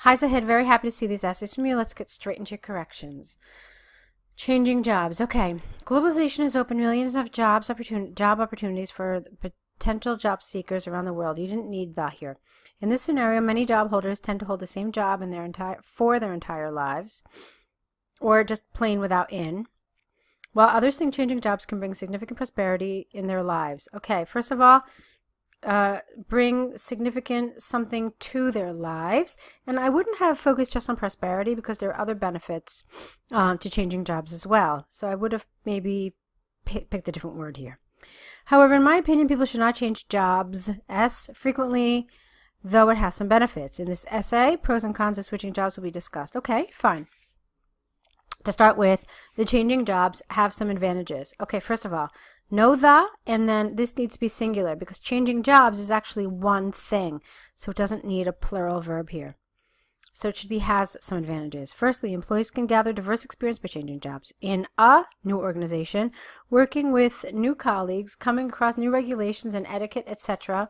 Hi Zahid, very happy to see these essays from you. Let's get straight into your corrections. Changing jobs. Okay. Globalization has opened millions of job opportunities for potential job seekers around the world. You didn't need that here. In this scenario, many job holders tend to hold the same job in their entire lives, or just plain without in, while others think changing jobs can bring significant prosperity in their lives. Okay, first of all, bring significant something to their lives. And I wouldn't have focused just on prosperity because there are other benefits to changing jobs as well. So I would have maybe picked a different word here. However, in my opinion, people should not change jobs frequently, though it has some benefits. In this essay, pros and cons of switching jobs will be discussed. Okay, fine. To start with, the changing jobs have some advantages. Okay, first of all, know the, and then this needs to be singular because changing jobs is actually one thing, so it doesn't need a plural verb here. So it should be has some advantages. Firstly, employees can gather diverse experience by changing jobs. In a new organization, working with new colleagues, coming across new regulations and etiquette, etc.,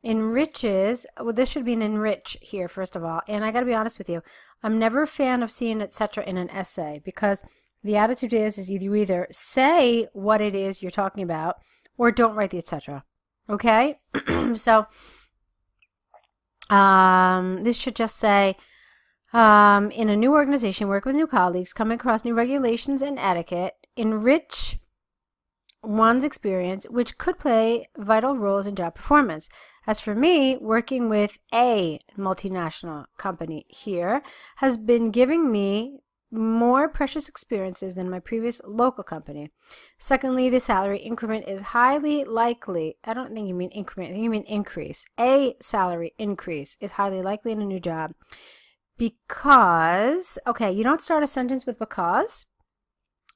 enriches. Well, this should be an enrich here, first of all. And I got to be honest with you, I'm never a fan of seeing etc. in an essay because the attitude is you either say what it is you're talking about or don't write the etc. Okay? So this should just say, in a new organization, work with new colleagues, come across new regulations and etiquette, enrich one's experience, which could play vital roles in job performance. As for me, working with a multinational company here has been giving me more precious experiences than my previous local company. Secondly, the salary increment is highly likely. I don't think you mean increment, I think you mean increase. A salary increase is highly likely in a new job because, okay, you don't start a sentence with because,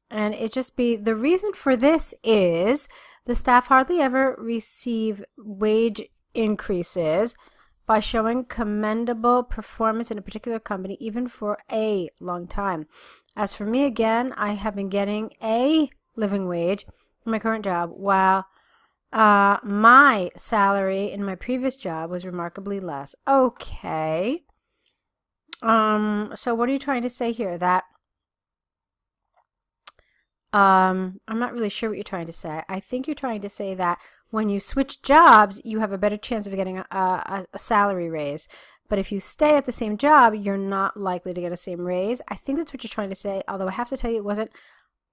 and it just be, the reason for this is the staff hardly ever receive wage increases by showing commendable performance in a particular company, even for a long time. As for me, again, I have been getting a living wage in my current job, while my salary in my previous job was remarkably less. Okay. So what are you trying to say here? That I'm not really sure what you're trying to say. I think you're trying to say that when you switch jobs, you have a better chance of getting a salary raise. But if you stay at the same job, you're not likely to get a same raise. I think that's what you're trying to say, although I have to tell you it wasn't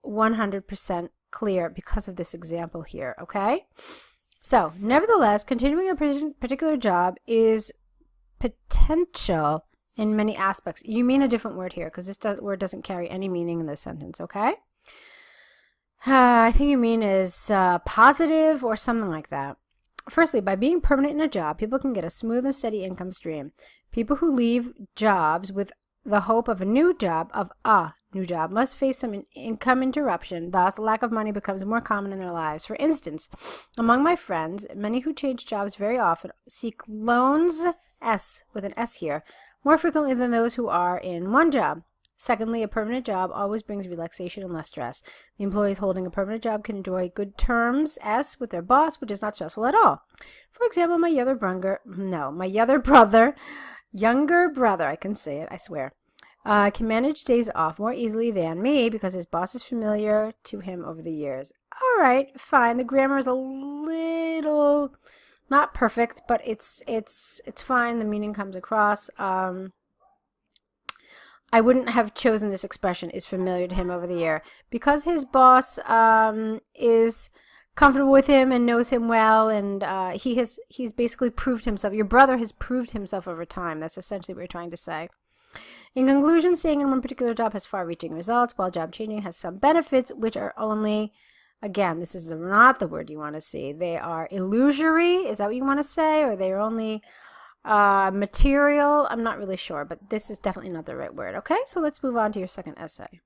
100% clear because of this example here, okay? So, nevertheless, continuing a particular job is potential in many aspects. You mean a different word here because this word doesn't carry any meaning in this sentence, okay? I think you mean is positive or something like that. Firstly, by being permanent in a job, people can get a smooth and steady income stream. People who leave jobs with the hope of a new job, must face some income interruption. Thus, lack of money becomes more common in their lives. For instance, among my friends, many who change jobs very often seek loans, S with an S here, more frequently than those who are in one job. Secondly, a permanent job always brings relaxation and less stress. The employees holding a permanent job can enjoy good terms, S, with their boss, which is not stressful at all. For example, my younger brother, I can say it, I swear, can manage days off more easily than me because his boss is familiar to him over the years. All right, fine. The grammar is a little not perfect, but it's fine. The meaning comes across. I wouldn't have chosen this expression, is familiar to him over the year, because his boss is comfortable with him and knows him well, and he's basically proved himself. Your brother has proved himself over time. That's essentially what you're trying to say. In conclusion, staying in one particular job has far-reaching results, while job changing has some benefits, which are only, again, this is not the word you want to see. They are illusory. Is that what you want to say? Or they are only material? I'm not really sure, but this is definitely not the right word. Okay, so let's move on to your second essay.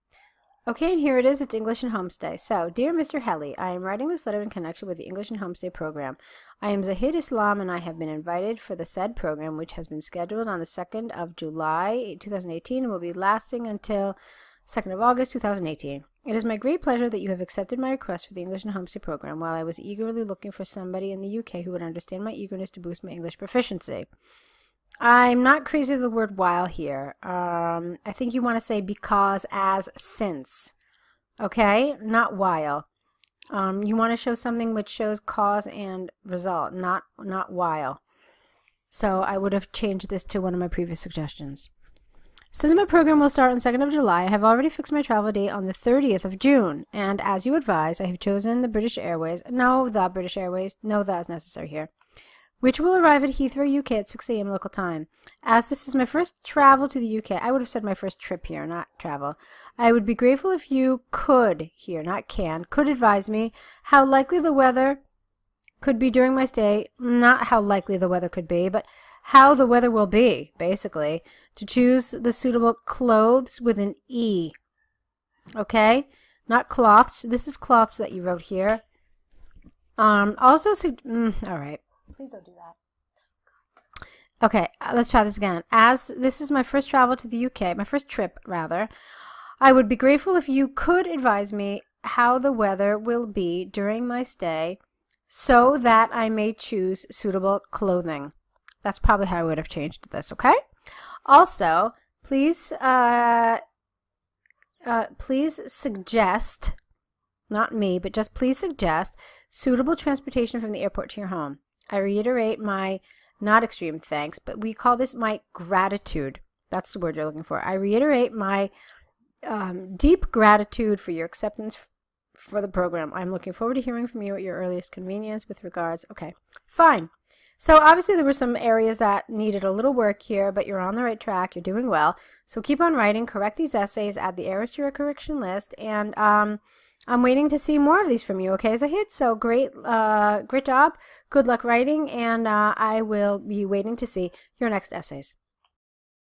Okay, and here it is. It's English and Homestay. So, dear Mr. Helly, I am writing this letter in connection with the English and Homestay program. I am Zahid Islam, and I have been invited for the said program, which has been scheduled on the 2nd of July 2018 and will be lasting until 2nd of August 2018. It is my great pleasure that you have accepted my request for the English and Homestay program, while I was eagerly looking for somebody in the UK who would understand my eagerness to boost my English proficiency. I'm not crazy with the word while here. I think you want to say because, as, since. Okay? Not while. You want to show something which shows cause and result, not while. So I would have changed this to one of my previous suggestions. Since my program will start on 2nd of July, I have already fixed my travel date on the 30th of June. And as you advise, I have chosen the British Airways. No, the British Airways. No, that is necessary here. Which will arrive at Heathrow, UK at 6 a.m. local time. As this is my first travel to the UK, I would have said my first trip here, not travel. I would be grateful if you could, here, not can, could advise me how likely the weather could be during my stay. Not how likely the weather could be, but how the weather will be, basically. To choose the suitable clothes with an E. Okay? Not cloths. This is cloths that you wrote here. Also, all right. Please don't do that. Okay, let's try this again. As this is my first travel to the UK, my first trip, rather, I would be grateful if you could advise me how the weather will be during my stay so that I may choose suitable clothing. That's probably how I would have changed this, okay? Also, please suggest, not me, but just please suggest suitable transportation from the airport to your home. I reiterate my not extreme thanks, but we call this my gratitude. That's the word you're looking for. I reiterate my deep gratitude for your acceptance for the program. I'm looking forward to hearing from you at your earliest convenience. With regards. Okay, fine. So obviously there were some areas that needed a little work here, but you're on the right track. You're doing well. So keep on writing, correct these essays, add the errors to your correction list, and I'm waiting to see more of these from you, okay, Zahid? So great job. Good luck writing, and I will be waiting to see your next essays.